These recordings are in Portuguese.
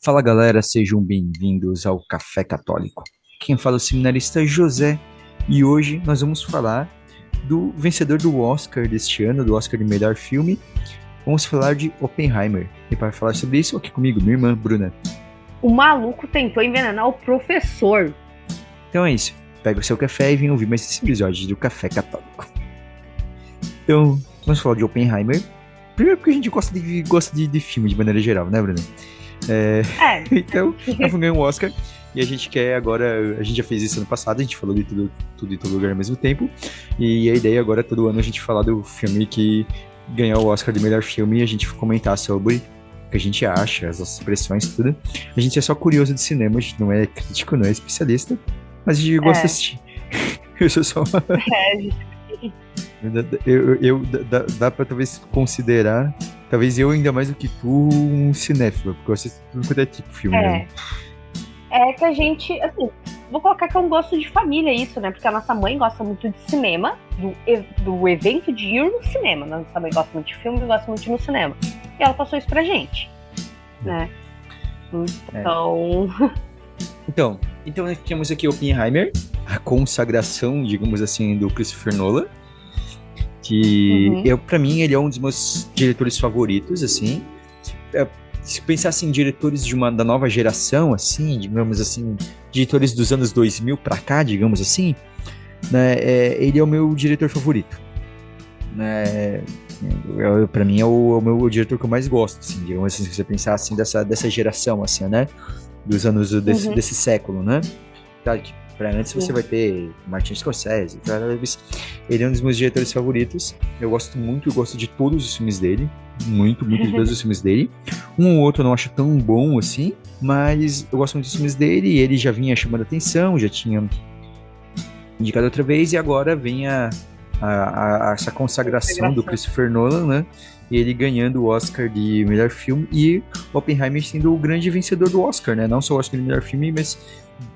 Fala galera, sejam bem-vindos ao Café Católico. Quem fala é o seminarista José e hoje nós vamos falar do vencedor do Oscar deste ano, do Oscar de melhor filme. Vamos falar de Oppenheimer. E para falar sobre isso, aqui comigo, minha irmã Bruna. O maluco tentou envenenar o professor. Então é isso, pega o seu café e vem ouvir mais esse episódio do Café Católico. Então, vamos falar de Oppenheimer. Primeiro porque a gente gosta de filme de maneira geral, né, Bruna? Então, ela ganhou um Oscar e a gente quer agora. A gente já fez isso ano passado, a gente falou de tudo em todo lugar ao mesmo tempo. E a ideia agora, todo ano, a gente falar do filme que ganhou o Oscar de melhor filme e a gente comentar sobre o que a gente acha, as nossas impressões, tudo. A gente é só curioso de cinema, a gente não é crítico, não é especialista, mas a gente gosta de assistir. Eu sou só. Dá pra talvez considerar, talvez eu ainda mais do que tu, um cinéfilo, porque eu assisto tudo quanto é tipo de filme. Né? É que a gente, assim, vou colocar que é um gosto de família isso, né? Porque a nossa mãe gosta muito de cinema, do evento de ir no cinema. Nossa mãe gosta muito de filme e gosta muito de ir no cinema. E ela passou isso pra gente, né? Então, nós temos aqui Oppenheimer, a consagração, digamos assim, do Christopher Nolan. Que pra mim ele é um dos meus diretores favoritos, assim. Se pensar assim, diretores da nova geração, assim, digamos assim, diretores dos anos 2000 pra cá, digamos assim, né, ele é o meu diretor favorito. Né, pra mim é o meu diretor que eu mais gosto, assim, digamos assim, se você pensar assim, dessa geração, assim, né, dos anos desse século, né. Claro que pra antes você vai ter Martin Scorsese, ele é um dos meus diretores favoritos. Eu gosto de todos os filmes dele, muito de todos os filmes dele. Um ou outro eu não acho tão bom assim, mas eu gosto muito dos filmes dele, e ele já vinha chamando atenção, já tinha indicado outra vez, e agora vem essa consagração do Christopher Nolan, né? E ele ganhando o Oscar de melhor filme, e Oppenheimer sendo o grande vencedor do Oscar, né? Não só o Oscar de melhor filme, mas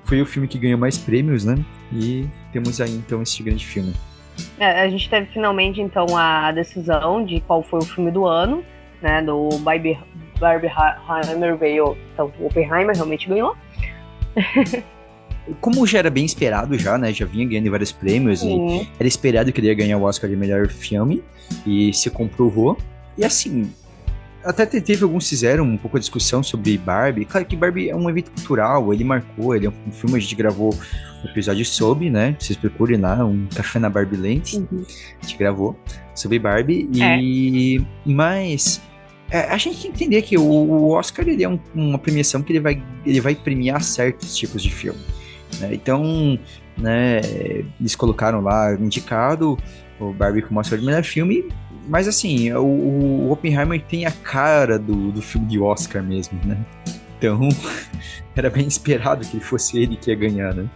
foi o filme que ganhou mais prêmios, né? E temos aí, então, esse grande filme. A gente teve, finalmente, então, a decisão de qual foi o filme do ano, né? Do Barbenheimer veio... Então, o Oppenheimer realmente ganhou. Como já era bem esperado já, né? Já vinha ganhando vários prêmios e era esperado que ele ia ganhar o Oscar de melhor filme e se comprovou. E assim, até teve alguns fizeram um pouco de discussão sobre Barbie. Claro que Barbie é um evento cultural, ele marcou, ele é um filme, a gente gravou um episódio sobre, né? Vocês procurem lá, um Café na Barbie Land, a gente gravou sobre Barbie. Mas a gente tem que entender que o Oscar ele é uma premiação que ele vai premiar certos tipos de filme. Né? Então, né, eles colocaram lá indicado o Barbie como Oscar de melhor filme. Mas assim, o Oppenheimer tem a cara do filme de Oscar mesmo, né? Então, era bem esperado que fosse ele que ia ganhar, né?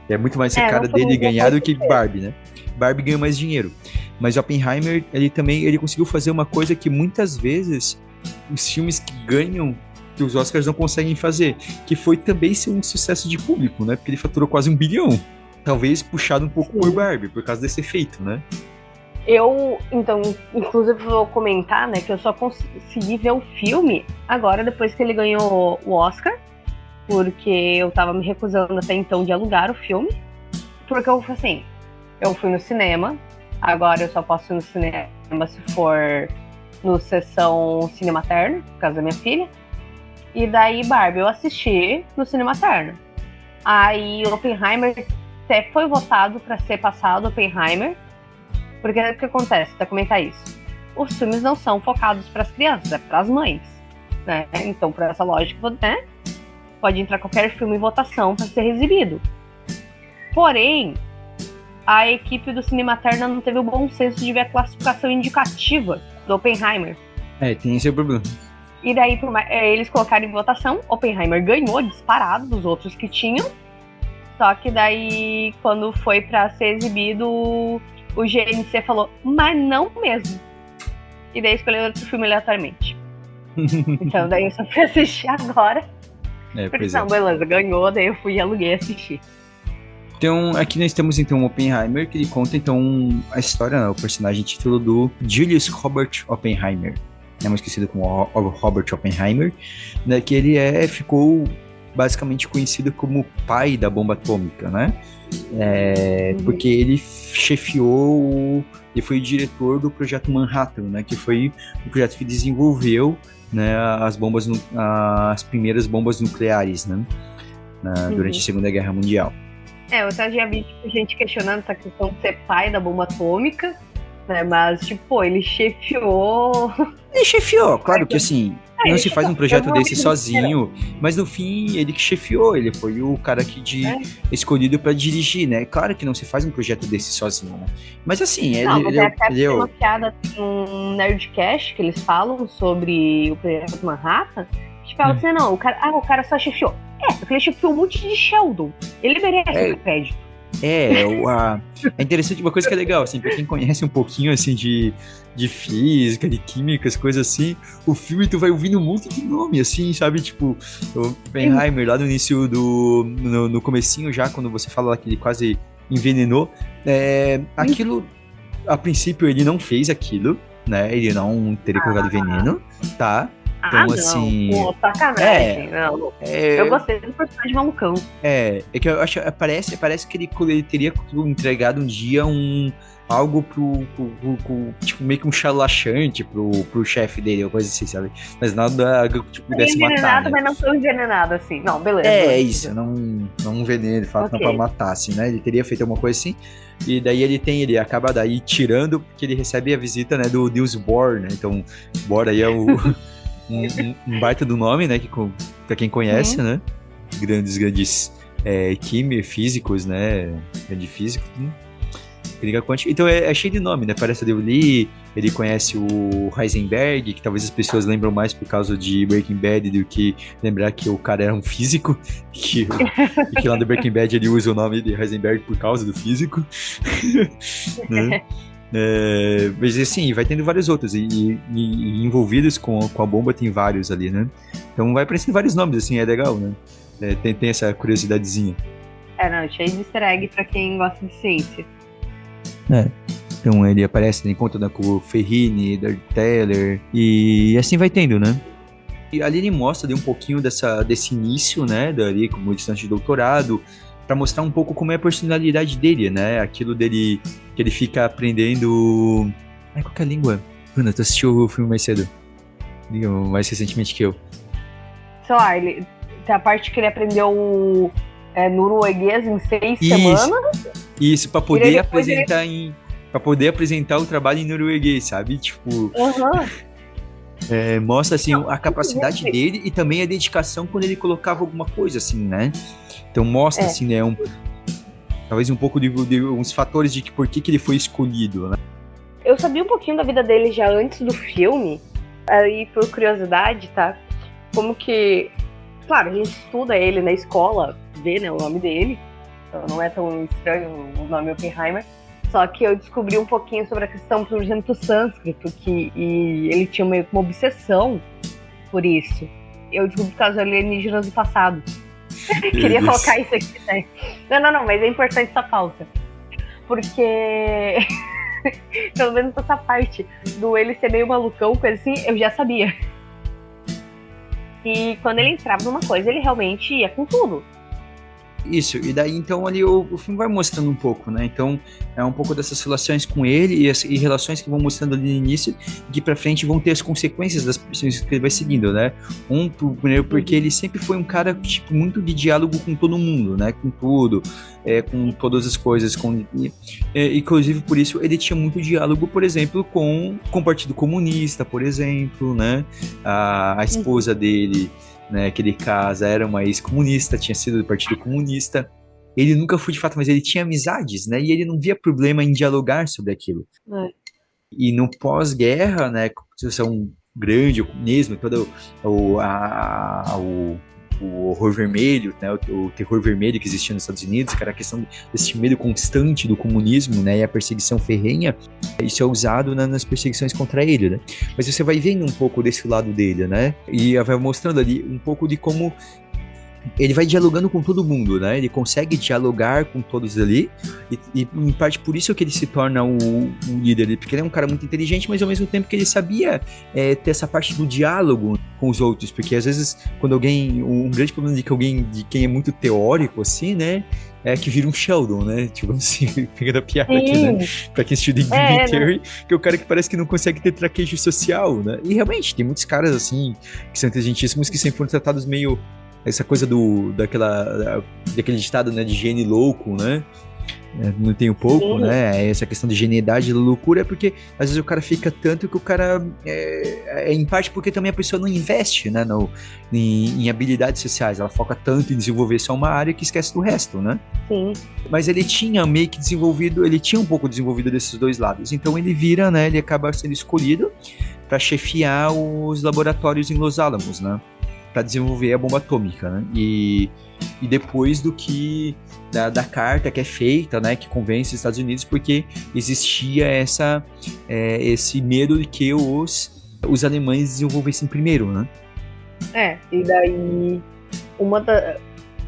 É muito mais a cara dele ganhar do que Barbie, né? Barbie ganhou mais dinheiro. Mas Oppenheimer, ele conseguiu fazer uma coisa que muitas vezes os filmes que ganham, que os Oscars não conseguem fazer, que foi também ser um sucesso de público, né? Porque ele faturou quase 1 bilhão. Talvez puxado um pouco por Barbie, por causa desse efeito, né? Então, inclusive vou comentar, né, que eu só consegui ver o filme agora, depois que ele ganhou o Oscar, porque eu tava me recusando até então de alugar o filme, porque eu fui no cinema, agora eu só posso ir no cinema se for no sessão Cinematerna, por causa da minha filha, e daí Barbie eu assisti no Cinematerna. Aí Oppenheimer até foi votado para ser passado, Oppenheimer. Porque o que acontece? Até comentar isso. Os filmes não são focados para as crianças, é para as mães. Né? Então, por essa lógica, né, pode entrar qualquer filme em votação para ser exibido. Porém, a equipe do Cinematerna não teve o bom senso de ver a classificação indicativa do Oppenheimer. Tem esse problema. E daí, eles colocaram em votação, Oppenheimer ganhou disparado dos outros que tinham. Só que daí, quando foi para ser exibido, o GNC falou, mas não mesmo. E daí escolheu outro filme aleatoriamente. Então daí eu só fui assistir agora. Porque não, beleza, ganhou, daí eu fui e aluguei e assisti. Então, aqui nós temos então o Oppenheimer, que ele conta então a história, né, o personagem título do Julius Robert Oppenheimer. mais conhecido como Robert Oppenheimer, né, que ele ficou basicamente conhecido como o pai da bomba atômica, né? Porque ele ele foi o diretor do projeto Manhattan, né? Que foi o projeto que desenvolveu, né, as primeiras bombas nucleares, né? Durante a Segunda Guerra Mundial. Eu até já vi gente questionando essa questão de ser pai da bomba atômica, né? Mas, tipo, ele chefiou. Ele chefiou, claro que assim, não se faz um projeto desse sozinho, mas no fim ele que chefiou, ele foi o cara escolhido pra dirigir, né? Claro que não se faz um projeto desse sozinho, né? Mas assim, mas até uma piada um Nerdcast que eles falam sobre o projeto Manhattan, que fala assim, não, o cara só chefiou. Porque ele chefiou um monte de Sheldon. Ele merece o crédito. É interessante, uma coisa que é legal, assim, pra quem conhece um pouquinho, assim, de física, de química, as coisas assim, o filme tu vai ouvindo um monte de nome, assim, sabe, tipo, o Oppenheimer, lá no início no comecinho já, quando você fala que ele quase envenenou, aquilo, a princípio ele não fez aquilo, né, ele não teria colocado veneno, tá? Então, assim. Pô, sacanagem. Eu gostei do personagem malucão. É que eu acho. Parece que ele teria entregado um dia algo pro tipo, meio que um chalaxante pro chefe dele, ou coisa assim, sabe? Mas nada que pudesse matar. Né? Mas não foi envenenado assim. Não, beleza. Isso, não um veneno, de fato, não pra matar, assim, né? Ele teria feito alguma coisa assim. E daí ele acaba daí tirando, porque ele recebe a visita, né, do Niels Bohr, né? Então, Bohr aí é o. um baita do nome, né? Que, pra quem conhece, né? Grandes químicos, físicos, né? Grande físico. Física quântica. Então é cheio de nome, né? Parece que eu li. Ele conhece o Heisenberg, que talvez as pessoas lembram mais por causa de Breaking Bad do que lembrar que o cara era um físico. E que lá no Breaking Bad ele usa o nome de Heisenberg por causa do físico. Né? Mas assim, vai tendo vários outros e envolvidos com a bomba tem vários ali, né? Então vai aparecendo vários nomes, assim, é legal, né? Tem essa curiosidadezinha. Cheio de easter egg pra quem gosta de ciência. Então ele aparece, né, encontra com o Ferrini, Darth Teller, e assim vai tendo, né? E ali ele mostra um pouquinho desse início, né, dali como estudante de doutorado, para mostrar um pouco como é a personalidade dele, né? Aquilo dele que ele fica aprendendo. Qual que é a língua? Ana, tu assistiu o filme mais cedo? Mais recentemente que eu. Sei lá, tem a parte que ele aprendeu norueguês em 6 semanas. Isso, para poder apresentar o trabalho em norueguês, sabe? Tipo. Mostra assim a capacidade dele e também a dedicação quando ele colocava alguma coisa, assim, né? Então mostra assim, né, talvez um pouco de uns fatores de por que ele foi escolhido, né? Eu sabia um pouquinho da vida dele já antes do filme, aí por curiosidade, tá? Como que, claro, a gente estuda ele na escola, vê, né, o nome dele, então não é tão estranho o nome Oppenheimer. Só que eu descobri um pouquinho sobre a questão, por exemplo, do sânscrito, e ele tinha meio que uma obsessão por isso. Eu descobri por causa dos alienígenas do passado. Queria colocar isso aqui, né? Não, mas é importante essa pauta. Porque, pelo menos essa parte do ele ser meio malucão, coisa assim, eu já sabia. E quando ele entrava numa coisa, ele realmente ia com tudo. Isso, e daí então ali o filme vai mostrando um pouco, né? Então é um pouco dessas relações com ele e relações que vão mostrando ali no início e que pra frente vão ter as consequências das pessoas que ele vai seguindo, né? Primeiro porque ele sempre foi um cara tipo, muito de diálogo com todo mundo, né? Com tudo, com todas as coisas, inclusive por isso ele tinha muito diálogo, por exemplo, com o Partido Comunista, por exemplo, né? A esposa dele, né, que ele casa, era uma ex-comunista, tinha sido do Partido Comunista. Ele nunca foi de fato, mas ele tinha amizades, né, e ele não via problema em dialogar sobre aquilo. E no pós-guerra, né, com a situação grande, o comunismo, todo o horror vermelho, né, o terror vermelho que existia nos Estados Unidos, que era a questão desse medo constante do comunismo, né, e a perseguição ferrenha, isso é usado nas perseguições contra ele, né, mas você vai vendo um pouco desse lado dele, né, e vai mostrando ali um pouco de como ele vai dialogando com todo mundo, né? Ele consegue dialogar com todos ali, e em parte por isso que ele se torna o líder, porque ele é um cara muito inteligente, mas ao mesmo tempo que ele sabia ter essa parte do diálogo com os outros, porque às vezes quando alguém, um grande problema de quem é muito teórico, assim, né? É que vira um Sheldon, né? Tipo assim, pegando a piada aqui, né? Pra quem assistiu The Big Theory, que é o cara que parece que não consegue ter traquejo social, né? E realmente, tem muitos caras, assim, que são inteligentíssimos, que sempre foram tratados meio... Essa coisa daquele ditado, né? De gênio louco, né? Não tem pouco, né? Essa questão de genialidade, loucura, é porque às vezes o cara fica tanto que o cara em parte porque também a pessoa não investe, né, em habilidades sociais, ela foca tanto em desenvolver só uma área que esquece do resto, né? Sim. Mas ele tinha meio que desenvolvido, ele tinha um pouco desenvolvido desses dois lados, então ele vira, né, ele acaba sendo escolhido para chefiar os laboratórios em Los Alamos, né? Para desenvolver a bomba atômica, né? E depois da carta que é feita, né, que convence os Estados Unidos, porque existia esse medo de que os alemães desenvolvessem primeiro, né? E daí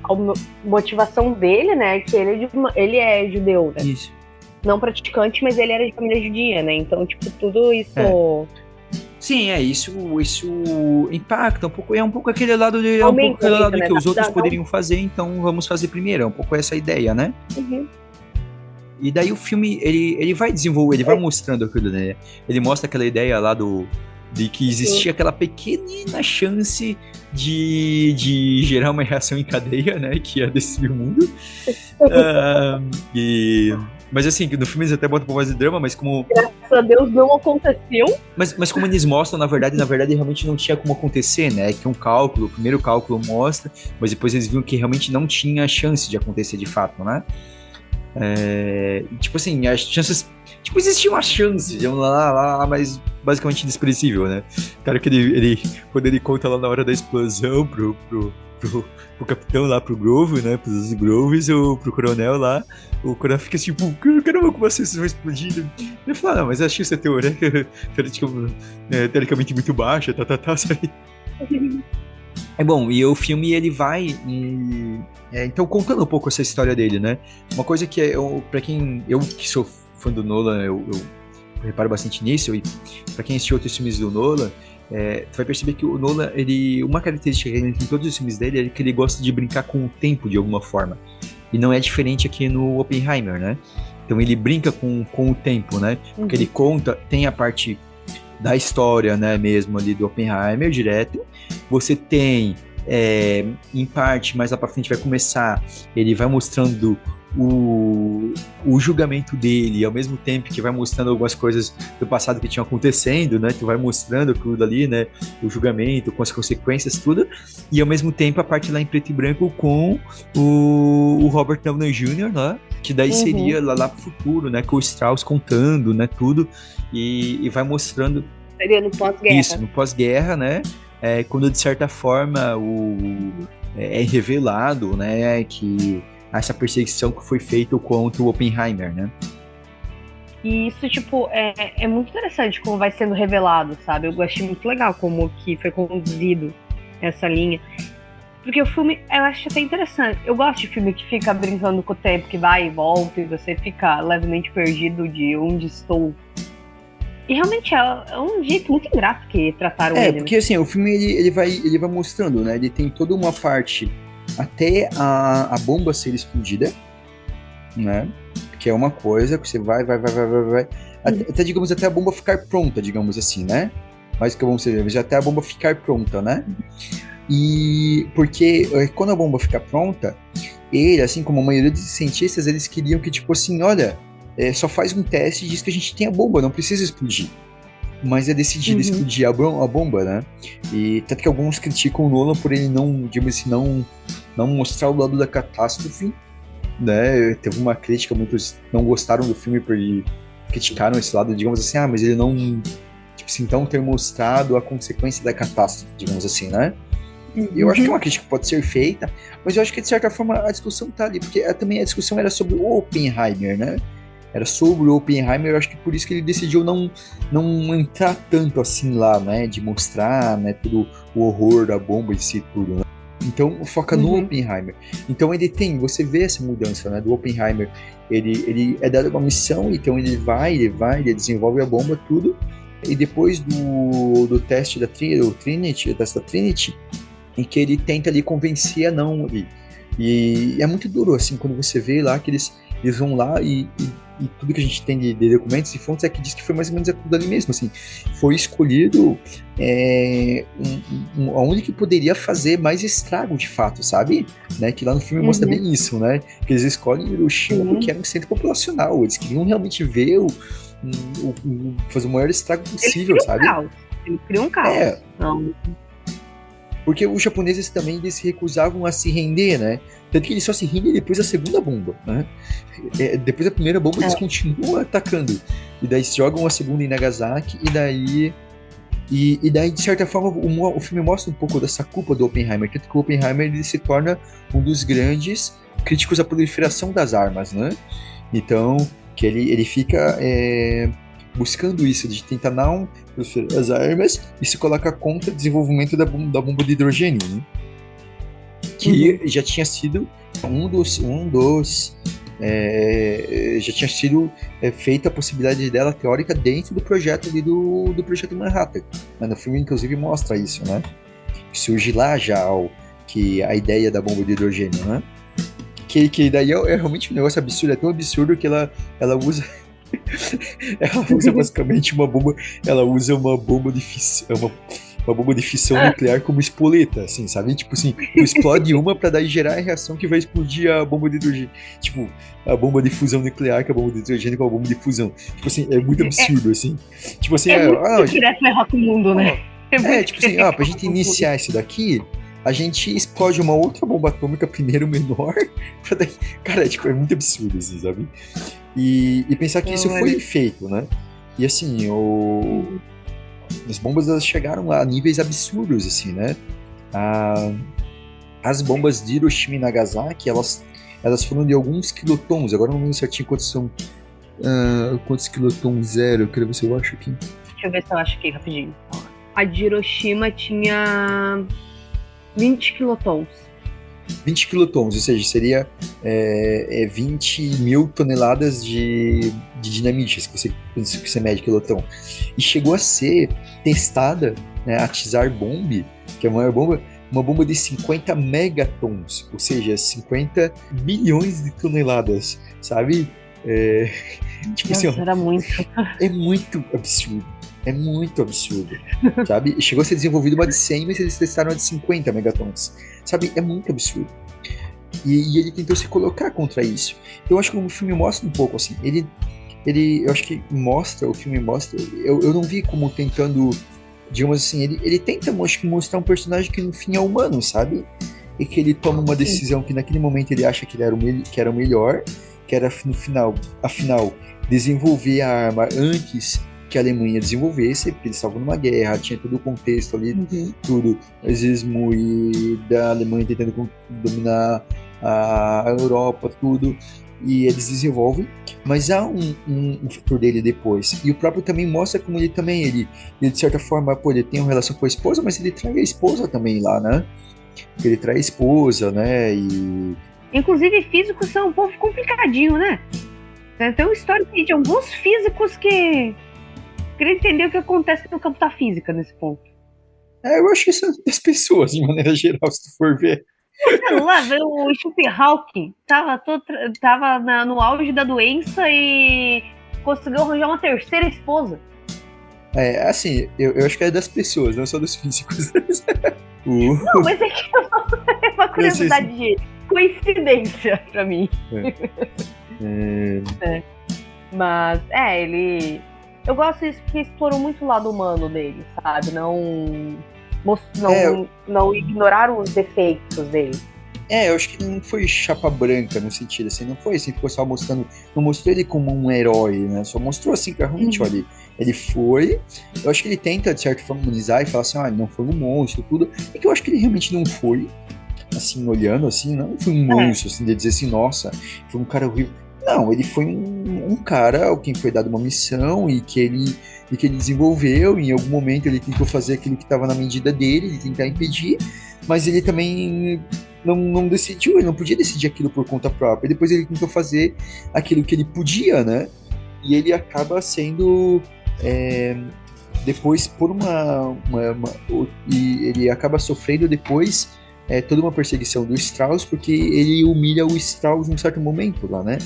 a motivação dele, né, que ele é judeu, né? Isso. Não praticante, mas ele era de família judia, né? Então, tipo, tudo isso... Sim, isso impacta um pouco, é um pouco aquele lado que os outros poderiam fazer, então vamos fazer primeiro, é um pouco essa ideia, né? Uhum. E daí o filme, ele vai desenvolver, ele vai mostrando aquilo, né? Ele mostra aquela ideia lá de que existia aquela pequenina chance de gerar uma reação em cadeia, né? Que ia destruir o mundo. Mas assim, no filme eles até botam um pouco mais de drama, mas como... Graças a Deus não aconteceu. Mas como eles mostram, na verdade realmente não tinha como acontecer, né? Que o primeiro cálculo mostra, mas depois eles viram que realmente não tinha chance de acontecer de fato, né? Tipo assim, as chances... Tipo, existia uma chance, mas basicamente inexpressível, né? Cara, que quando ele conta lá na hora da explosão pro capitão lá, pro Grove, né? Pros Groves, pro coronel lá, o coronel fica tipo, caramba, como assim vocês vão explodir? Ele fala, não, mas a chance é teoricamente muito baixa, sabe? Bom, e o filme, ele vai então, contando um pouco essa história dele, né? Uma coisa que pra quem... Eu que sou fã do Nolan, eu reparo bastante nisso, e pra quem assistiu outros filmes do Nolan, tu vai perceber que o Nolan, uma característica que ele tem em todos os filmes dele é que ele gosta de brincar com o tempo de alguma forma. E não é diferente aqui no Oppenheimer, né? Então ele brinca com o tempo, né? Porque ele tem a parte da história, né, mesmo ali do Oppenheimer direto. Você tem, em parte, mais lá pra frente vai começar, ele vai mostrando o julgamento dele, ao mesmo tempo que vai mostrando algumas coisas do passado que tinham acontecendo, né? Tu vai mostrando tudo ali, né? O julgamento, com as consequências, tudo. E ao mesmo tempo a parte lá em preto e branco com o Robert Downey Jr., né? Que daí seria lá pro futuro, né? Com o Strauss contando, né? Tudo. E vai mostrando... Seria no pós-guerra. Isso, no pós-guerra, né? Quando de certa forma é revelado, né? Que essa perseguição que foi feita contra o Oppenheimer, né? E isso, tipo, é muito interessante como vai sendo revelado, sabe? Eu achei muito legal como que foi conduzido essa linha. Porque o filme, eu acho até interessante. Eu gosto de filme que fica brincando com o tempo, que vai e volta, e você fica levemente perdido de onde estou. E realmente é um jeito muito ingrato que trataram ele. Porque assim, o filme ele vai mostrando, né? Ele tem toda uma parte até a bomba ser explodida, né? Que é uma coisa que você vai. Até, digamos, até a bomba ficar pronta, digamos assim, né? Mas que vamos dizer, até a bomba ficar pronta, né? E porque quando a bomba ficar pronta, ele, assim como a maioria dos cientistas, eles queriam que, tipo assim, olha, só faz um teste e diz que a gente tem a bomba, não precisa explodir. Mas é decidido explodir a bomba, né? E tanto que alguns criticam o Nolan por ele não, digamos assim, não mostrar o lado da catástrofe, né? Teve uma crítica, muitos não gostaram do filme porque criticaram esse lado, digamos assim, mas ele não, tipo assim, então ter mostrado a consequência da catástrofe, digamos assim, né? E eu acho que é uma crítica que pode ser feita, mas eu acho que de certa forma a discussão tá ali, porque também a discussão era sobre o Oppenheimer, né? Era sobre o Oppenheimer, eu acho que por isso que ele decidiu não entrar tanto assim lá, né? De mostrar, né, todo o horror da bomba em si, tudo, né? Então, foca no Oppenheimer. Então, você vê essa mudança, né, do Oppenheimer. Ele é dado uma missão, então ele desenvolve a bomba, tudo, e depois do teste da Trinity, em que ele tenta ali convencer a não ali. E é muito duro, assim, quando você vê lá que eles vão lá e tudo que a gente tem de documentos e fontes é que diz que foi mais ou menos aquilo dali mesmo, assim. Foi escolhido aonde que poderia fazer mais estrago, de fato, sabe? Né? Que lá no filme mostra bem isso, né? Que eles escolhem Hiroshima porque era um centro populacional. Eles queriam realmente ver fazer o maior estrago possível, sabe? Eles criam um caos. Não. Porque os japoneses também eles se recusavam a se render, né? Tanto que eles só se rendem depois da segunda bomba, né? Depois da primeira bomba eles continuam atacando. E daí jogam a segunda em Nagasaki, e daí, de certa forma, o filme mostra um pouco dessa culpa do Oppenheimer. Tanto que o Oppenheimer ele se torna um dos grandes críticos à proliferação das armas, né? Então, que ele fica buscando isso, de tentar não proliferar as armas e se coloca contra o desenvolvimento da bomba de hidrogênio, né? Que já tinha sido já tinha sido feita a possibilidade dela teórica dentro do projeto ali do projeto Manhattan. No filme, inclusive, mostra isso, né? Surge lá já que a ideia da bomba de hidrogênio, né? Que daí é realmente um negócio absurdo, é tão absurdo que ela usa basicamente uma bomba, ela usa uma bomba de fissão, uma bomba de fissão nuclear como espoleta, assim, sabe? Tipo assim, explode uma pra daí gerar a reação que vai explodir a bomba de hidrogênio. Tipo, a bomba de fusão nuclear com a bomba de hidrogênio com a bomba de fusão. Tipo assim, é muito absurdo, assim. Tipo assim, muito direto ferrar com o mundo, né? Tipo assim, pra gente iniciar isso daqui, a gente explode uma outra bomba atômica primeiro menor, pra daí... Cara, tipo, é muito absurdo, assim, sabe? E pensar que isso foi feito, né? E assim, as bombas elas chegaram a níveis absurdos, assim, né? As bombas de Hiroshima e Nagasaki, elas foram de alguns quilotons, agora não lembro certinho quantos são. Quantos quilotons zero? Eu quero ver se eu acho aqui. Deixa eu ver se eu acho aqui, rapidinho. A de Hiroshima tinha 20 quilotons. 20 quilotons, ou seja, seria 20 mil toneladas de dinamite, que você mede quilotão. E chegou a ser testada, né, a Tsar Bomb, que é a maior bomba, uma bomba de 50 megatons, ou seja, 50 bilhões de toneladas, sabe? Tipo Nossa, assim, era muito. É muito absurdo. É muito absurdo, sabe? Chegou a ser desenvolvido uma de 100, mas eles testaram uma de 50 megatons, sabe? É muito absurdo. E ele tentou se colocar contra isso. Eu acho que o filme mostra um pouco, assim, eu acho que o filme mostra, eu não vi como tentando, digamos assim, ele tenta, acho que, mostrar um personagem que no fim é humano, sabe? E que ele toma uma decisão que naquele momento ele acha que era o melhor, que era no final, afinal, desenvolver a arma antes que a Alemanha desenvolvesse, porque eles estavam numa guerra, tinha todo o contexto ali, tudo, nazismo e da Alemanha tentando dominar a Europa, tudo, e eles desenvolvem, mas há um futuro dele depois, e o próprio também mostra como ele de certa forma, ele tem uma relação com a esposa, mas ele trai a esposa também lá, né? Ele trai a esposa, né, e... Inclusive, físicos são um povo complicadinho, né? Tem uma história de alguns físicos que... Queria entender o que acontece no campo da física nesse ponto. Eu acho que são das pessoas, de maneira geral, se tu for ver. Lá, o Stephen Hawking tava no auge da doença e conseguiu arranjar uma terceira esposa. Assim, eu acho que é das pessoas, não só dos físicos. Não, mas é que é uma curiosidade de coincidência pra mim. Mas, ele... Eu gosto disso porque explorou muito o lado humano dele, sabe? Não ignorar os defeitos dele. Eu acho que não foi chapa branca no sentido, assim, não foi assim, ficou só mostrando, não mostrou ele como um herói, né? Só mostrou assim, que realmente, olha, ele foi, eu acho que ele tenta, de certa forma, humanizar e falar assim, ele não foi um monstro, tudo, e que eu acho que ele realmente não foi, assim, olhando, assim, não foi um monstro, assim, de dizer assim, nossa, foi um cara horrível. Não, ele foi um cara a quem foi dada uma missão e que ele desenvolveu, e em algum momento ele tentou fazer aquilo que estava na medida dele, de tentar impedir, mas ele também não decidiu, ele não podia decidir aquilo por conta própria. E depois ele tentou fazer aquilo que ele podia, né? E ele acaba sendo depois por e ele acaba sofrendo depois toda uma perseguição do Strauss, porque ele humilha o Strauss num certo momento lá, né?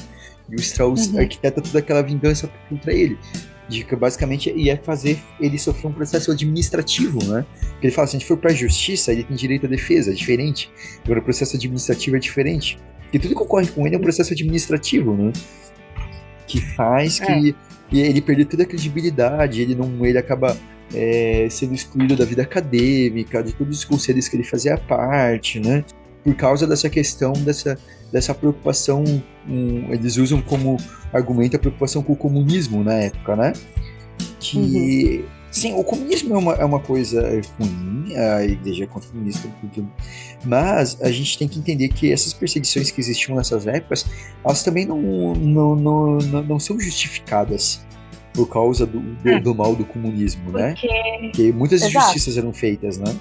E o Strauss arquiteta toda aquela vingança contra ele. De que basicamente ia fazer ele sofrer um processo administrativo, né? Porque ele fala, se a gente for pra justiça, ele tem direito à defesa, é diferente. Agora o processo administrativo é diferente. Porque tudo que ocorre com ele é um processo administrativo, né? Que faz que ele perder toda a credibilidade, ele acaba sendo excluído da vida acadêmica, de todos os conselhos que ele fazia parte, né? Por causa dessa questão, dessa preocupação, eles usam como argumento a preocupação com o comunismo na época, né? Que, sim, o comunismo é uma coisa ruim, a igreja é contra o comunismo, mas a gente tem que entender que essas perseguições que existiam nessas épocas, elas também não são justificadas por causa do mal do comunismo, né? Porque muitas injustiças eram feitas, né?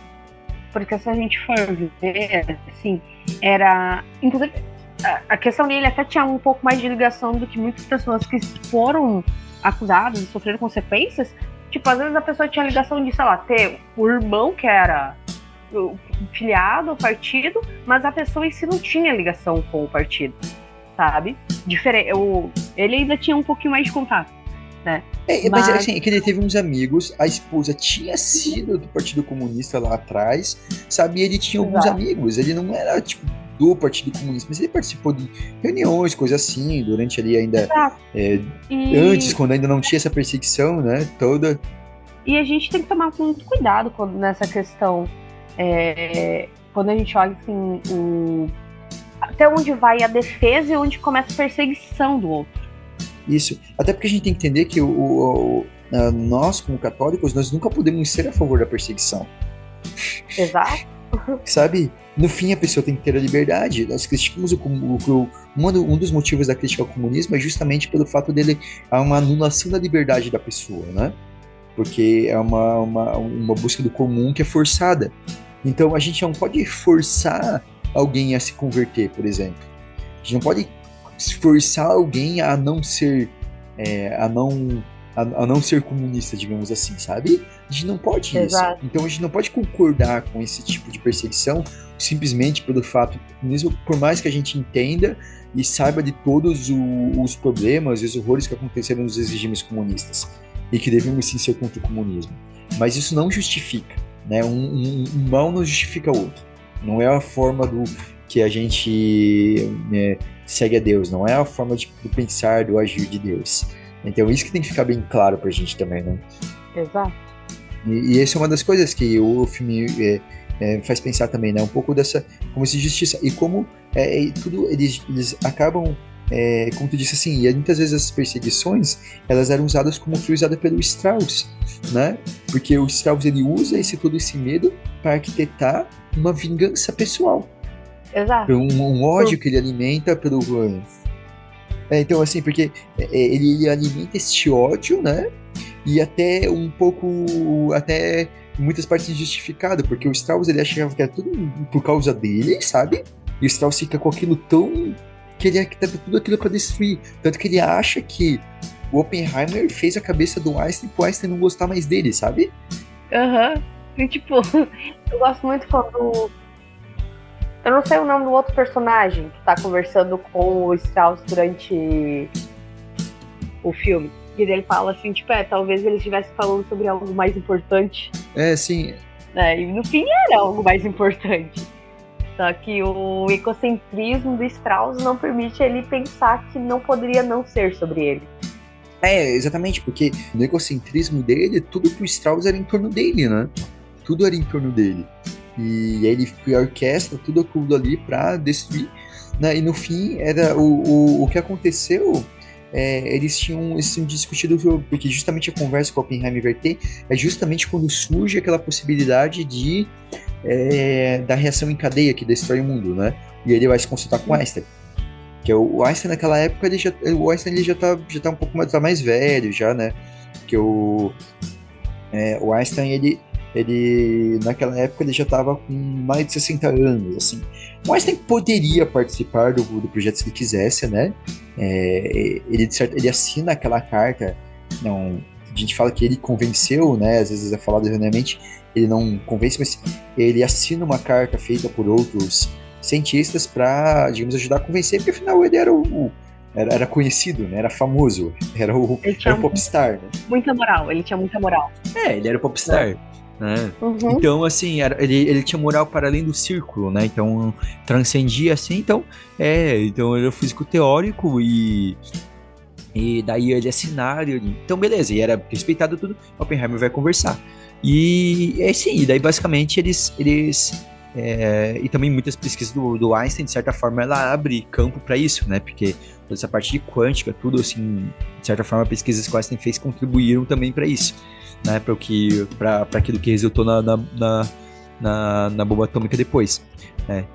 Porque se a gente for ver, assim, era... Inclusive, a questão dele até tinha um pouco mais de ligação do que muitas pessoas que foram acusadas e sofreram consequências. Tipo, às vezes a pessoa tinha ligação de, sei lá, ter o irmão que era filiado ao partido, mas a pessoa em si não tinha ligação com o partido, sabe? Ele ainda tinha um pouquinho mais de contato, né? Mas assim, é que ele teve uns amigos, a esposa tinha sido do Partido Comunista lá atrás, sabe? E ele tinha alguns amigos, ele não era, tipo, do Partido Comunista, mas ele participou de reuniões, coisas assim, durante ali ainda, antes, quando ainda não tinha essa perseguição, né, toda. E a gente tem que tomar muito cuidado nessa questão, quando a gente olha, assim, até onde vai a defesa e onde começa a perseguição do outro. Isso, até porque a gente tem que entender que nós, como católicos, nós nunca podemos ser a favor da perseguição. Exato. Sabe? No fim, a pessoa tem que ter a liberdade. Nós criticamos um dos motivos da crítica ao comunismo é justamente pelo fato dele há uma anulação da liberdade da pessoa, né? Porque é uma busca do comum que é forçada. Então, a gente não pode forçar alguém a se converter, por exemplo. A gente não pode forçar alguém a não ser a não ser comunista, digamos assim, sabe? A gente não pode isso. Então a gente não pode concordar com esse tipo de perseguição simplesmente pelo fato do comunismo, por mais que a gente entenda e saiba de todos os problemas e os horrores que aconteceram nos regimes comunistas e que devemos sim ser contra o comunismo. Mas isso não justifica, né? Um mal não justifica o outro. Não é a forma que a gente segue a Deus, não é a forma do pensar, do agir de Deus. Então isso que tem que ficar bem claro pra gente também, né? Exato. E essa é uma das coisas que o filme faz pensar também, né? Um pouco dessa, como essa justiça, e como tudo, eles acabam, como tu disse assim, e muitas vezes as perseguições, elas eram usadas como foi usada pelo Strauss, né? Porque o Strauss, ele usa todo esse medo para arquitetar uma vingança pessoal. Exato. Um ódio que ele alimenta pelo... então, assim, porque ele alimenta este ódio, né? E até um pouco, até em muitas partes injustificado, porque o Strauss, ele achava que era tudo por causa dele, sabe? E o Strauss fica com aquilo tão... que ele arquiteta tudo aquilo para destruir. Tanto que ele acha que o Oppenheimer fez a cabeça do Einstein pro Einstein não gostar mais dele, sabe? E tipo, eu gosto muito quando... Eu não sei o nome do outro personagem que tá conversando com o Strauss durante o filme. E ele fala assim, tipo, talvez ele estivesse falando sobre algo mais importante. Sim. E no fim era algo mais importante. Só que o egocentrismo do Strauss não permite ele pensar que não poderia não ser sobre ele. Exatamente, porque no egocentrismo dele, tudo pro Strauss era em torno dele, né? Tudo era em torno dele. E ele orquestra tudo aquilo ali pra destruir, né? E no fim, era o que aconteceu, eles tinham discutido, porque justamente a conversa com o Oppenheimer vai ter, é justamente quando surge aquela possibilidade da reação em cadeia que destrói o mundo, né? E ele vai se consultar com o Einstein. Que o Einstein naquela época, o Einstein ele já tá um pouco mais velho já, né? Que o Einstein, naquela época, ele já estava com mais de 60 anos, assim. O Einstein poderia participar do projeto se ele quisesse, né? Ele assina aquela carta, não, a gente fala que ele convenceu, né? Às vezes é falado erroneamente, ele não convence, mas ele assina uma carta feita por outros cientistas para, digamos, ajudar a convencer, porque afinal ele era conhecido, né? Era famoso, era o popstar, né? Muita moral, ele tinha muita moral. Ele era o popstar. Né? Uhum. Então, assim, ele tinha moral para além do círculo, né? Então, transcendia assim. Então, então ele era físico teórico e daí ele assinaram. Então, beleza, e era respeitado tudo. Oppenheimer vai conversar. E sim, e daí basicamente eles e também muitas pesquisas do Einstein, de certa forma, ela abre campo para isso, né? Porque toda essa parte de quântica, tudo assim, de certa forma, pesquisas que o Einstein fez contribuíram também para isso. Né, para aquilo que resultou na bomba atômica depois. Né.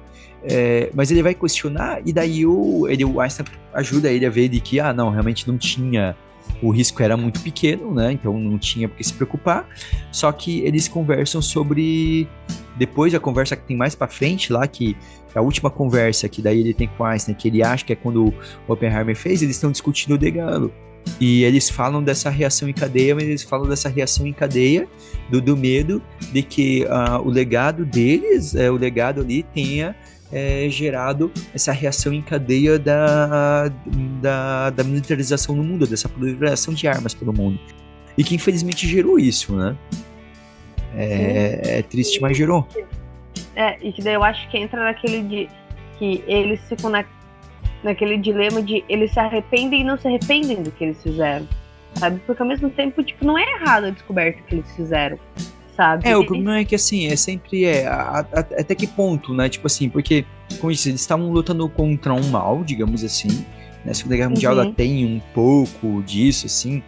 Mas ele vai questionar, e daí o Einstein ajuda ele a ver de que, não, realmente não tinha, o risco era muito pequeno, né, então não tinha por que se preocupar, só que eles conversam sobre, depois a conversa que tem mais para frente lá, que a última conversa que daí ele tem com o Einstein, que ele acha que é quando o Oppenheimer fez, eles estão discutindo o de Galo. E eles falam dessa reação em cadeia, mas eles falam dessa reação em cadeia do medo de que o legado deles, o legado ali tenha gerado essa reação em cadeia da militarização no mundo, dessa proliferação de armas pelo mundo. E que infelizmente gerou isso, né? É triste, mas gerou. E que daí eu acho que entra naquele de que eles ficam naquele dilema de eles se arrependem e não se arrependem do que eles fizeram, sabe? Porque ao mesmo tempo, tipo, não é errado a descoberta que eles fizeram, sabe? O problema é que, assim, sempre até que ponto, né? Tipo assim, porque, como isso, eles estavam lutando contra um mal, digamos assim, né? A Segunda Guerra Mundial, ela tem um pouco disso, assim.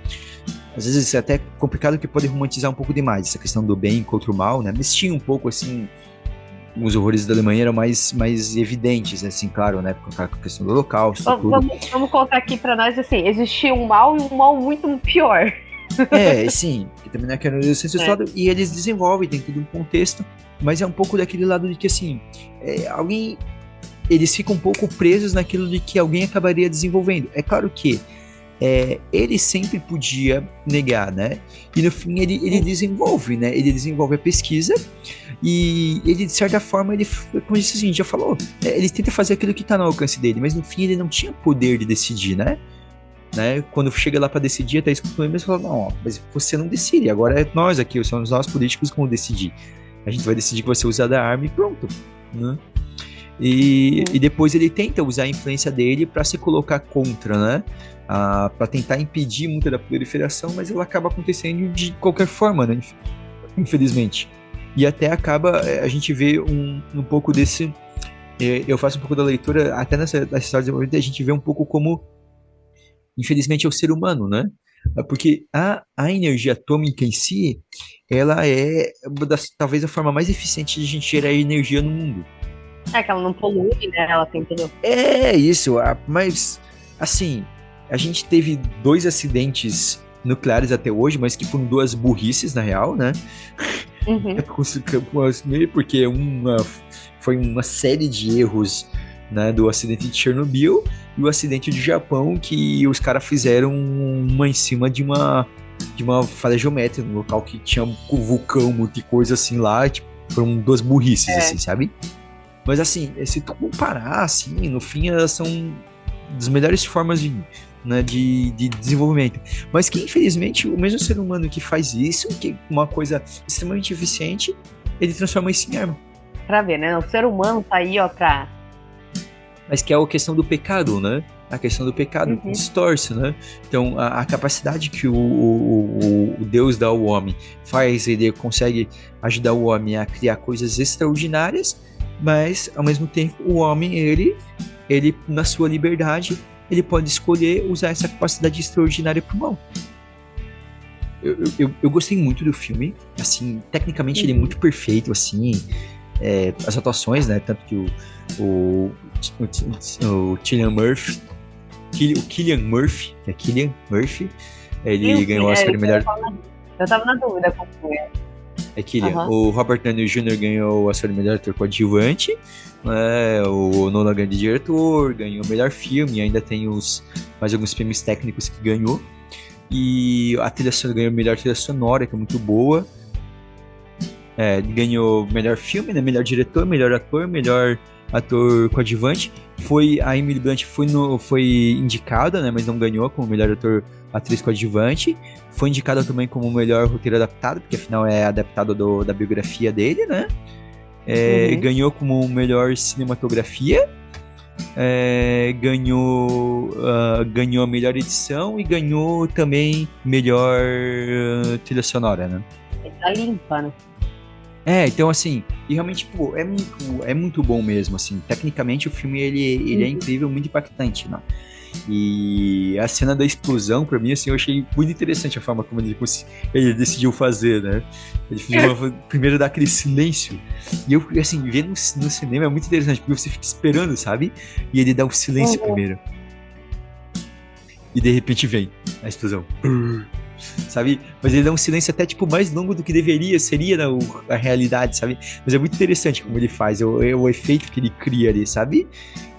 Às vezes é até complicado que pode romantizar um pouco demais essa questão do bem contra o mal, né? Mas tinha um pouco, assim, os horrores da Alemanha eram mais evidentes, assim, claro, né, com a questão do Holocausto, vamos colocar aqui pra nós, assim, existia um mal e um mal muito pior. Sim, que também não é que era senso e eles desenvolvem, tem todo um contexto, mas é um pouco daquele lado de que, assim, eles ficam um pouco presos naquilo de que alguém acabaria desenvolvendo. É claro que ele sempre podia negar, né? E no fim ele desenvolve, né? Ele desenvolve a pesquisa e ele, de certa forma, como disse, a gente já falou, ele tenta fazer aquilo que está no alcance dele, mas no fim ele não tinha poder de decidir, né? Quando chega lá para decidir, até escutou ele mesmo e fala, não, mas você não decide, agora é nós aqui, somos nós políticos que vamos decidir. A gente vai decidir que você usa da arma e pronto, né? E depois ele tenta usar a influência dele para se colocar contra, né? Para tentar impedir muito da proliferação, mas ela acaba acontecendo de qualquer forma, né? Infelizmente. E até acaba, a gente vê um pouco desse... Eu faço um pouco da leitura, até nessa história de desenvolvimento, a gente vê um pouco como, infelizmente, é o ser humano, né? Porque a energia atômica em si, ela é talvez a forma mais eficiente de a gente gerar energia no mundo. Que ela não polui, né? Ela tem tudo. Isso, mas, assim, a gente teve 2 acidentes nucleares até hoje, mas que foram 2 burrices, na real, né? Porque foi uma série de erros, né, do acidente de Chernobyl e o acidente do Japão, que os caras fizeram uma em cima de uma falha geométrica, no local que tinha um vulcão, muita coisa assim lá, tipo, foram 2 burrices, assim, sabe? Mas assim, se tu comparar, assim, no fim elas são das melhores formas de desenvolvimento. Mas que, infelizmente, o mesmo ser humano que faz isso, que é uma coisa extremamente eficiente, ele transforma isso em arma. Pra ver, né? O ser humano tá aí, ó, pra... Mas que é a questão do pecado, né? A questão do pecado que distorce, né? Então, a capacidade que o Deus dá ao homem faz, ele consegue ajudar o homem a criar coisas extraordinárias, mas, ao mesmo tempo, o homem, ele na sua liberdade, ele pode escolher usar essa capacidade extraordinária pro mal. Eu gostei muito do filme, assim, tecnicamente ele é muito perfeito, assim, as atuações, né, tanto que o Cillian Murphy, ele ganhou o Oscar de melhor... Eu tava na dúvida como foi. É Killian. O Robert Downey Jr. ganhou o Oscar de melhor ator coadjuvante, né? O Nolan ganhou de diretor, ganhou o melhor filme, ainda tem mais alguns prêmios técnicos que ganhou. E a trilha sonora ganhou melhor trilha sonora, que é muito boa. Ganhou melhor filme, né? Melhor diretor, melhor ator coadjuvante. A Emily Blunt foi indicada, né? Mas não ganhou como melhor atriz coadjuvante. Foi indicada também como melhor roteiro adaptado, porque afinal é adaptado da biografia dele, né? Ganhou como melhor cinematografia. Ganhou a melhor edição e ganhou também melhor trilha sonora, né? Tá limpa, né? Então assim, e realmente, pô, é muito bom mesmo, assim, tecnicamente o filme, ele é incrível, muito impactante, né? E a cena da explosão, pra mim, assim, eu achei muito interessante a forma como ele decidiu fazer, né? Ele primeiro dar aquele silêncio, e eu, assim, ver no cinema é muito interessante, porque você fica esperando, sabe? E ele dá o silêncio primeiro. E de repente vem a explosão. Sabe? Mas ele dá um silêncio até, tipo, mais longo do que seria a realidade, sabe? Mas é muito interessante como ele faz, o efeito que ele cria ali, sabe?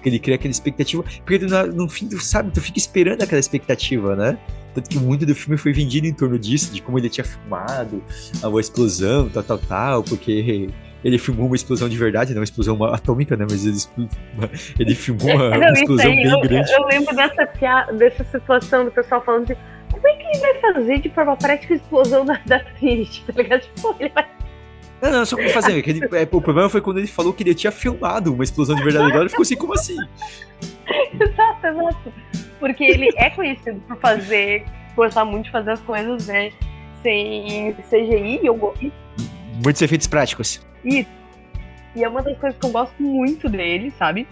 Que ele cria aquela expectativa, porque no fim, tu fica esperando aquela expectativa, né? Tanto que muito do filme foi vendido em torno disso, de como ele tinha filmado a explosão, tal, porque ele filmou uma explosão de verdade, não uma explosão atômica, né? Mas ele filmou uma explosão bem grande. Eu lembro dessa situação do pessoal falando assim, como é que ele vai fazer de forma prática a explosão da Trinity, tá ligado? Tipo, ele vai... Não, só como fazer. O problema foi quando ele falou que ele tinha filmado uma explosão de verdade. Agora ele ficou assim, como assim? Exato. Porque ele é conhecido por gostar muito de fazer as coisas, né, sem CGI. Muitos efeitos práticos. Isso. E é uma das coisas que eu gosto muito dele, sabe?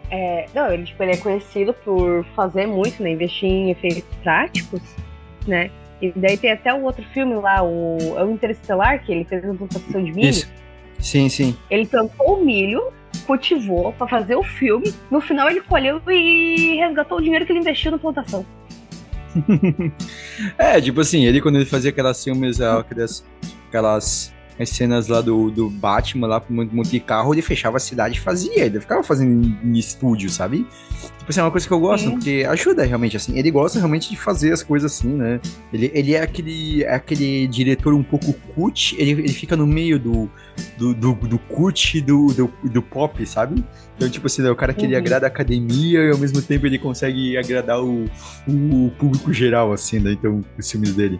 Ele é conhecido por fazer muito, né, investir em efeitos práticos, né? E daí tem até o outro filme lá, o Interestelar, que ele fez uma plantação de milho. Isso. Sim. Ele plantou o milho, cultivou pra fazer o filme. No final ele colheu e resgatou o dinheiro que ele investiu na plantação. Tipo assim, ele quando ele fazia aquelas filmes, aquelas cenas lá do Batman, lá com um monte de carro, ele fechava a cidade e fazia. Ele ficava fazendo em estúdio, sabe? Tipo assim, é uma coisa que eu gosto, porque ajuda realmente, assim. Ele gosta realmente de fazer as coisas assim, né? Ele é aquele diretor um pouco cult, ele fica no meio do cult e do pop, sabe? Então, tipo assim, é o cara que ele agrada a academia e ao mesmo tempo ele consegue agradar o público geral, assim, né? Então, os filmes dele.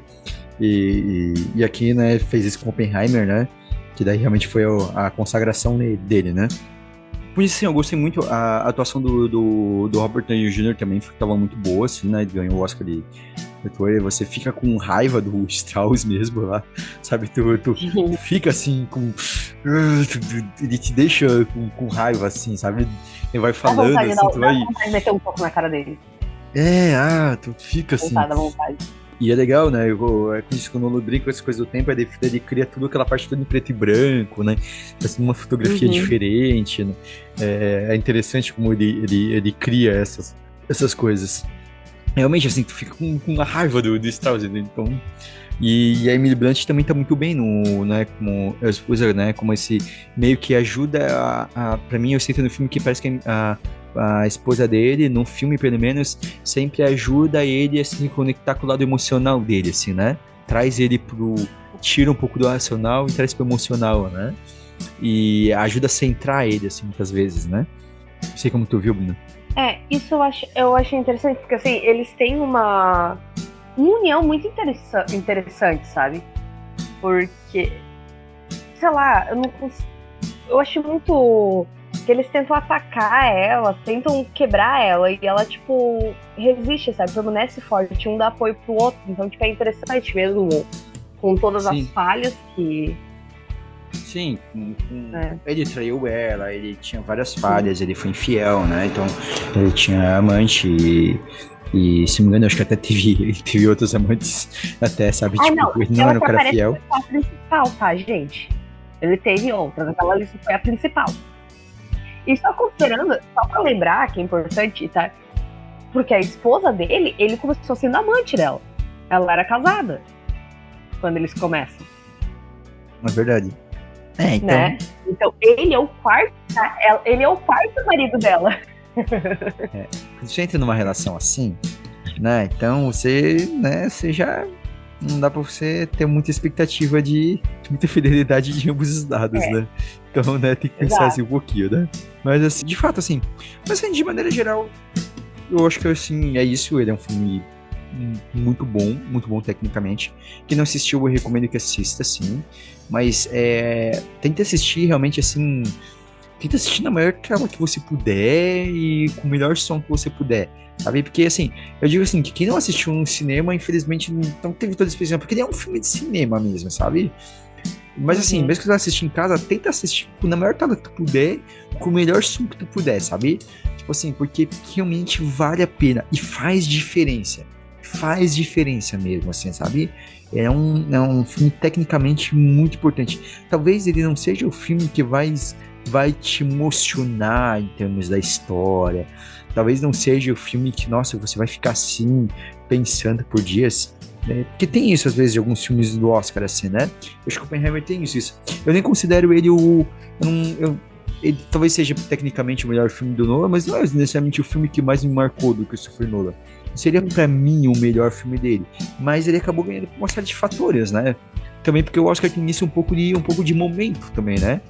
E aqui, né, fez isso com Oppenheimer, né? Que daí realmente foi a consagração dele, né? Por isso, sim, eu gostei muito. A atuação do Robert Downey Jr. também estava muito boa, assim, né? Ele ganhou o Oscar de diretor e você fica com raiva do Strauss mesmo lá, sabe? Tu fica assim com... Ele te deixa com raiva, assim, sabe? Ele vai falando, assim, tu vai... Dá vontade de meter um pouco na cara dele. Tu fica assim... Dá vontade. E é legal, né? É com isso que o Nolan brinca com essas coisas do tempo, ele cria tudo aquela parte toda em preto e branco, né? Parece uma fotografia diferente, né? É interessante como ele cria essas coisas. Realmente, assim, tu fica com uma raiva do Strauss, né? Então... E a Emily Blunt também tá muito bem né, como a esposa, né? Como esse meio que ajuda pra mim, eu sinto no filme que parece que a esposa dele, num filme pelo menos, sempre ajuda ele a se conectar com o lado emocional dele, assim, né? Traz ele tira um pouco do racional e traz pro emocional, né? E ajuda a centrar ele, assim, muitas vezes, né? Não sei como tu viu, Bruno. Isso eu achei interessante, porque assim, eles têm uma união muito interessante, sabe? Porque, sei lá, eu acho muito que eles tentam atacar ela, tentam quebrar ela, e ela, tipo, resiste, sabe? Permanece forte, um dá apoio pro outro. Então, tipo, é interessante mesmo, com todas as falhas que... Sim, ele traiu ela, ele tinha várias falhas, ele foi infiel, né? Então, ele tinha amante e se não me engano, acho que até teve outros amantes, até, sabe? Tipo, não, ele não era um cara fiel. Foi a principal, tá, gente? Ele teve outras, aquela lista foi a principal. E só considerando, só pra lembrar que é importante, tá? Porque a esposa dele, ele começou sendo amante dela. Ela era casada quando eles começam. É verdade. Então. Né? Então, ele é o quarto marido dela. Quando você entra numa relação assim, né? Então você já não dá pra você ter muita expectativa de muita fidelidade de ambos os lados, né? Então, né, tem que pensar assim um pouquinho, né? Mas assim, de fato, assim, mas assim, de maneira geral, eu acho que assim, é isso, ele é um filme muito bom tecnicamente. Quem não assistiu, eu recomendo que assista, sim. Mas tenta assistir realmente assim. Tenta assistir na maior tela que você puder e com o melhor som que você puder, sabe? Porque, assim, eu digo assim, que quem não assistiu no cinema, infelizmente, não teve toda a experiência, porque ele é um filme de cinema mesmo, sabe? Mas, assim, mesmo que você assistir em casa, tenta assistir na maior tela que tu puder, com o melhor som que tu puder, sabe? Tipo assim, porque realmente vale a pena e faz diferença. Faz diferença mesmo, assim, sabe? É um filme tecnicamente muito importante. Talvez ele não seja o filme que vai te emocionar em termos da história. Talvez não seja o filme que, nossa, você vai ficar assim, pensando por dias. Né? Porque tem isso, às vezes, de alguns filmes do Oscar, assim, né? Eu acho que o Oppenheimer tem isso. Eu nem considero ele ele talvez seja tecnicamente o melhor filme do Nolan, mas não é necessariamente o filme que mais me marcou do Christopher Nolan. Seria pra mim o melhor filme dele. Mas ele acabou ganhando por uma série de fatores, né? Também porque o Oscar tem nisso um pouco de momento também, né?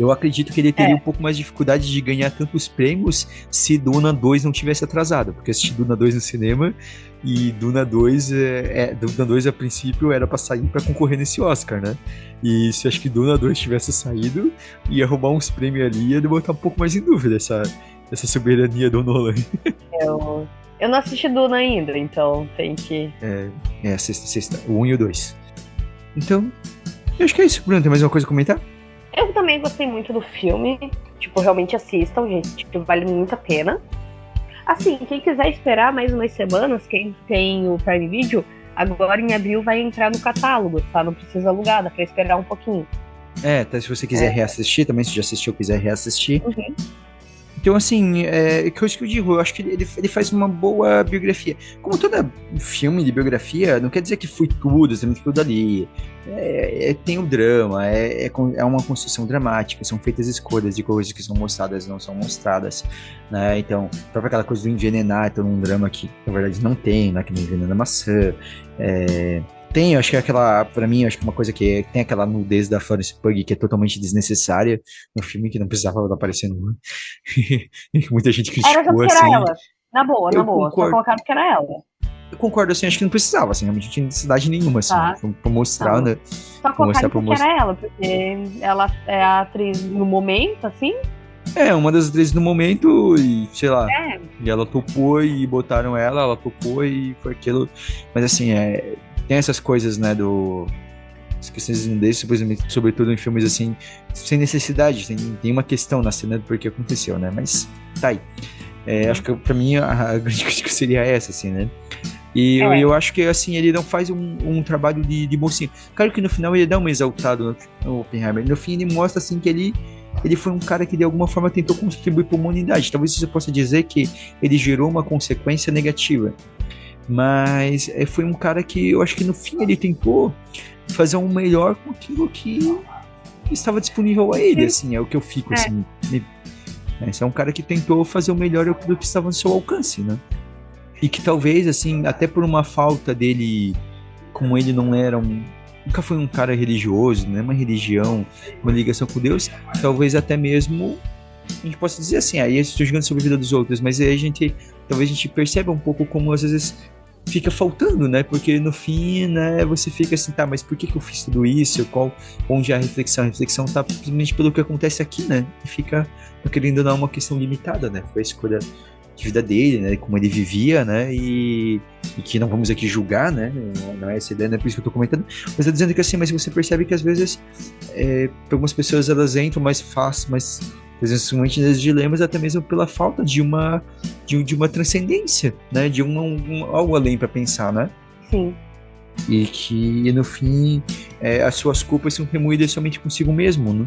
Eu acredito que ele teria um pouco mais de dificuldade de ganhar tantos prêmios se Duna 2 não tivesse atrasado, porque eu assisti Duna 2 no cinema e Duna 2 a princípio era pra sair pra concorrer nesse Oscar, né? E se acho que Duna 2 tivesse saído, ia roubar uns prêmios ali e ia botar um pouco mais em dúvida essa soberania do Nolan. Eu não assisti Duna ainda, então tem que... Sexta, o 1 e o 2. Então, eu acho que é isso. Bruno, tem mais uma coisa a comentar? Eu também gostei muito do filme. Tipo, realmente assistam, gente. Tipo, vale muito a pena. Assim, quem quiser esperar mais umas semanas, quem tem o Prime Video, agora em abril vai entrar no catálogo, tá? Não precisa alugar, dá pra esperar um pouquinho. Até se você quiser reassistir também, se já assistiu, quiser reassistir. Então, assim, que eu digo, eu acho que ele faz uma boa biografia. Como todo filme de biografia, não quer dizer que foi tudo, exatamente tudo ali. Tem o drama, é uma construção dramática, são feitas escolhas de coisas que são mostradas e não são mostradas, né? Então, própria aquela coisa do envenenar, então um drama que, na verdade, não tem, né? Que não envenena a maçã. Tem, eu acho que pra mim, eu acho que uma coisa que tem aquela nudez da Florence Pugh que é totalmente desnecessária no filme, que não precisava aparecer no muita gente criticou, era só porque assim. era ela. Na boa, Concordo. só colocaram porque era ela. Eu concordo, assim, acho que não precisava, assim, realmente não tinha necessidade nenhuma, assim, pra mostrar, né? Só colocaram porque era ela, porque ela é a atriz no momento, assim. Uma das atrizes no momento, e sei lá, e ela topou e botaram ela topou e foi aquilo, mas assim, tem essas coisas, né, as questões de nudez, sobretudo em filmes assim, sem necessidade, tem uma questão na cena do porquê aconteceu, né, mas tá aí. Acho que pra mim a grande crítica seria essa, assim, né. E eu acho que, assim, ele não faz um trabalho de mocinho. Claro que no final ele dá um exaltado no Oppenheimer. No fim ele mostra, assim, que ele foi um cara que de alguma forma tentou contribuir para a humanidade. Talvez você possa dizer que ele gerou uma consequência negativa. Mas foi um cara que eu acho que no fim ele tentou fazer um melhor com aquilo que estava disponível a ele, assim, é o que eu fico, assim. Esse é um cara que tentou fazer o melhor do que estava no seu alcance, né? E que talvez, assim, até por uma falta dele, como ele não era nunca foi um cara religioso, não é uma religião, uma ligação com Deus, talvez até mesmo a gente possa dizer assim, aí eu estou jogando sobre a vida dos outros, mas aí talvez a gente perceba um pouco como às vezes fica faltando, né? Porque no fim, né, você fica assim, tá, mas por que eu fiz tudo isso? Onde a reflexão? A reflexão tá simplesmente pelo que acontece aqui, né? E fica querendo dar uma questão limitada, né? Foi a escolha de vida dele, né, como ele vivia, né, e que não vamos aqui julgar, né, não é essa ideia, não é por isso que eu tô comentando, mas eu dizendo que assim, mas você percebe que às vezes algumas pessoas elas entram mais fácil, mas principalmente nesses dilemas, até mesmo pela falta de uma transcendência, né, de algo além para pensar, né. Sim. E que no fim as suas culpas são remoídas somente consigo mesmo, né.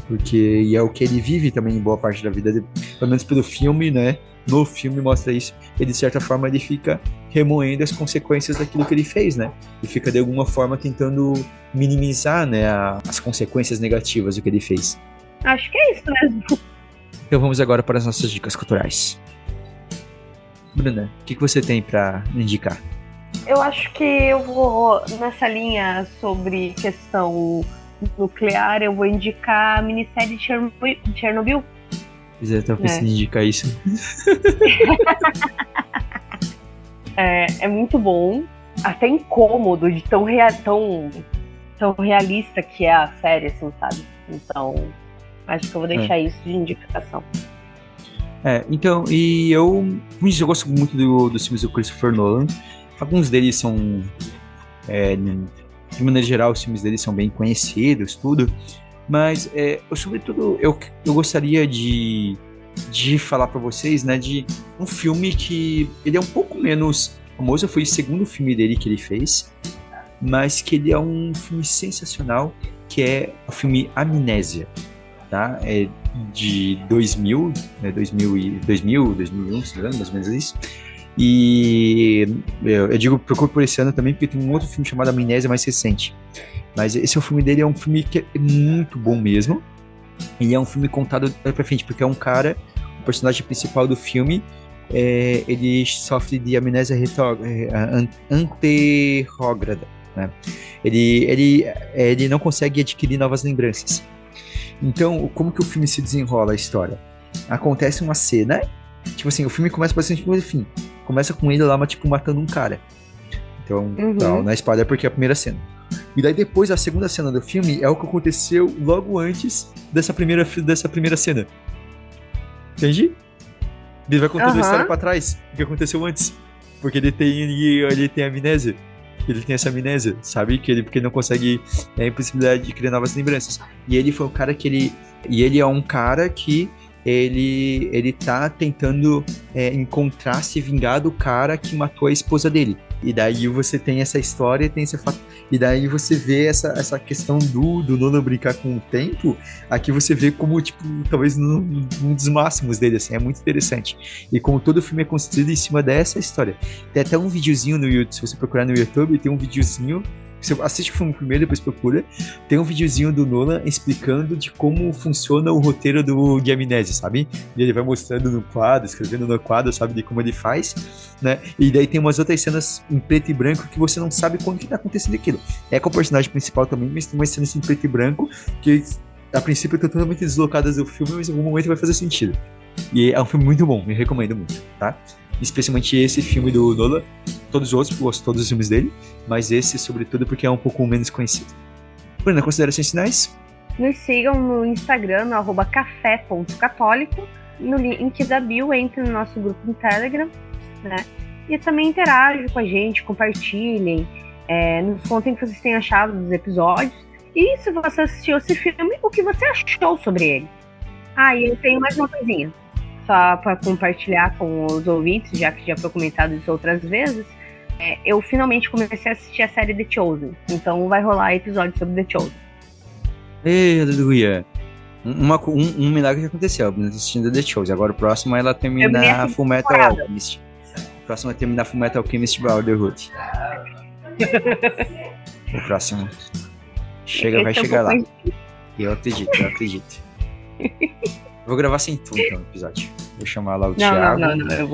Porque e é o que ele vive também em boa parte da vida dele, pelo menos pelo filme, né? No filme mostra isso. Ele, de certa forma, ele fica remoendo as consequências daquilo que ele fez, né? E fica, de alguma forma, tentando minimizar, né, as consequências negativas do que ele fez. Acho que é isso mesmo. Então vamos agora para as nossas dicas culturais. Bruna, o que você tem para indicar? Eu acho que eu vou, nessa linha sobre questão nuclear, eu vou indicar a minissérie de Chernobyl. Eu tava pensando em indicar isso. É muito bom, até incômodo de tão realista que é a série, assim, sabe? Então, acho que eu vou deixar isso de indicação. Então, e eu gosto muito dos filmes do Christopher Nolan. Alguns deles são, de maneira geral, os filmes deles são bem conhecidos, tudo. Mas, sobretudo, eu gostaria de falar pra vocês, né, de um filme que ele é um pouco menos famoso. Foi o segundo filme dele que ele fez, mas que ele é um filme sensacional, que é o filme Amnésia, tá? É de 2000, né, 2001, se não me engano, mais ou menos isso. E eu digo, procure por esse ano também, porque tem um outro filme chamado Amnésia mais recente. Mas esse é o filme dele, é um filme que é muito bom mesmo. Ele é um filme contado pra frente, porque é um cara, o personagem principal do filme, ele sofre de amnésia anterrógrada, né? Ele não consegue adquirir novas lembranças. Então, como que o filme se desenrola a história? Acontece uma cena, tipo assim, o filme começa bastante no fim. Começa com ele lá, matando um cara. Então, não é spoiler porque é a primeira cena. E daí depois, a segunda cena do filme é o que aconteceu logo antes dessa primeira cena. Entende? Ele vai contando a história pra trás, o que aconteceu antes. Porque ele tem amnésia. Ele tem essa amnésia, sabe? Porque ele não consegue a impossibilidade de criar novas lembranças. E ele foi um cara que ele é um cara que ele tá tentando encontrar, se vingar do cara que matou a esposa dele. E daí você tem essa história, tem esse fato. E daí você vê essa questão do Nolan brincar com o tempo. Aqui você vê como, tipo, talvez um dos máximos dele, assim. É muito interessante. E como todo o filme é construído em cima dessa história. Tem até um videozinho no YouTube, se você procurar no YouTube, tem um videozinho. Você assiste o filme primeiro, depois procura. Tem um videozinho do Nolan explicando de como funciona o roteiro de Amnésia, sabe? E ele vai mostrando no quadro, escrevendo no quadro, sabe, de como ele faz, né? E daí tem umas outras cenas em preto e branco que você não sabe quando que tá acontecendo aquilo. É com o personagem principal também, mas tem umas cenas em preto e branco que, a princípio, estão totalmente deslocadas do filme, mas em algum momento vai fazer sentido. E é um filme muito bom, me recomendo muito, tá? Especialmente esse filme do Nolan. Todos os outros, gosto de todos os filmes dele, mas esse, sobretudo, porque é um pouco menos conhecido. Bruna, considerações finais? Nos sigam no Instagram, no @café.católico. No link da bio, entre no nosso grupo no Telegram, né? E também interajam com a gente, compartilhem, nos contem o que vocês têm achado dos episódios. E se você assistiu esse filme, o que você achou sobre ele? E eu tenho mais uma coisinha, só para compartilhar com os ouvintes, já que já foi comentado isso outras vezes. Eu finalmente comecei a assistir a série The Chosen, então vai rolar episódio sobre The Chosen. Ei, aleluia! Um milagre que aconteceu, assistindo The Chosen. Agora o próximo é ela terminar Fullmetal Alchemist. O próximo é terminar Fullmetal Alchemist Brotherhood. O próximo vai chegar lá. Eu acredito. Vou gravar sem tu, então, o episódio. Vou chamar lá o Thiago. Não, eu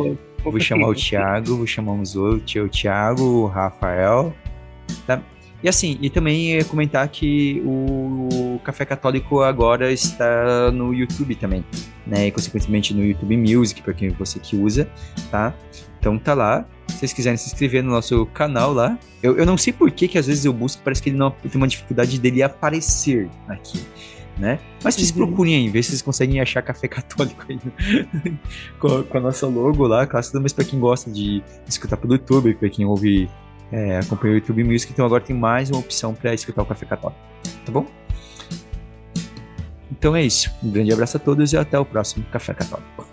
vou chamar o Thiago, vou chamar o Thiago, o Rafael, tá? E assim, e também comentar que o Café Católico agora está no YouTube também, né? E consequentemente no YouTube Music, para quem você que usa, tá? Então tá lá. Se vocês quiserem se inscrever no nosso canal lá. Eu não sei por que às vezes eu busco, parece que ele não tem uma dificuldade dele aparecer aqui, né? Mas vocês procurem aí, ver se vocês conseguem achar Café Católico aí com a nossa logo lá, clássico, mas pra quem gosta de escutar pelo YouTube, pra quem ouve, acompanha o YouTube Music, então agora tem mais uma opção pra escutar o Café Católico, tá bom? Então é isso, um grande abraço a todos e até o próximo Café Católico.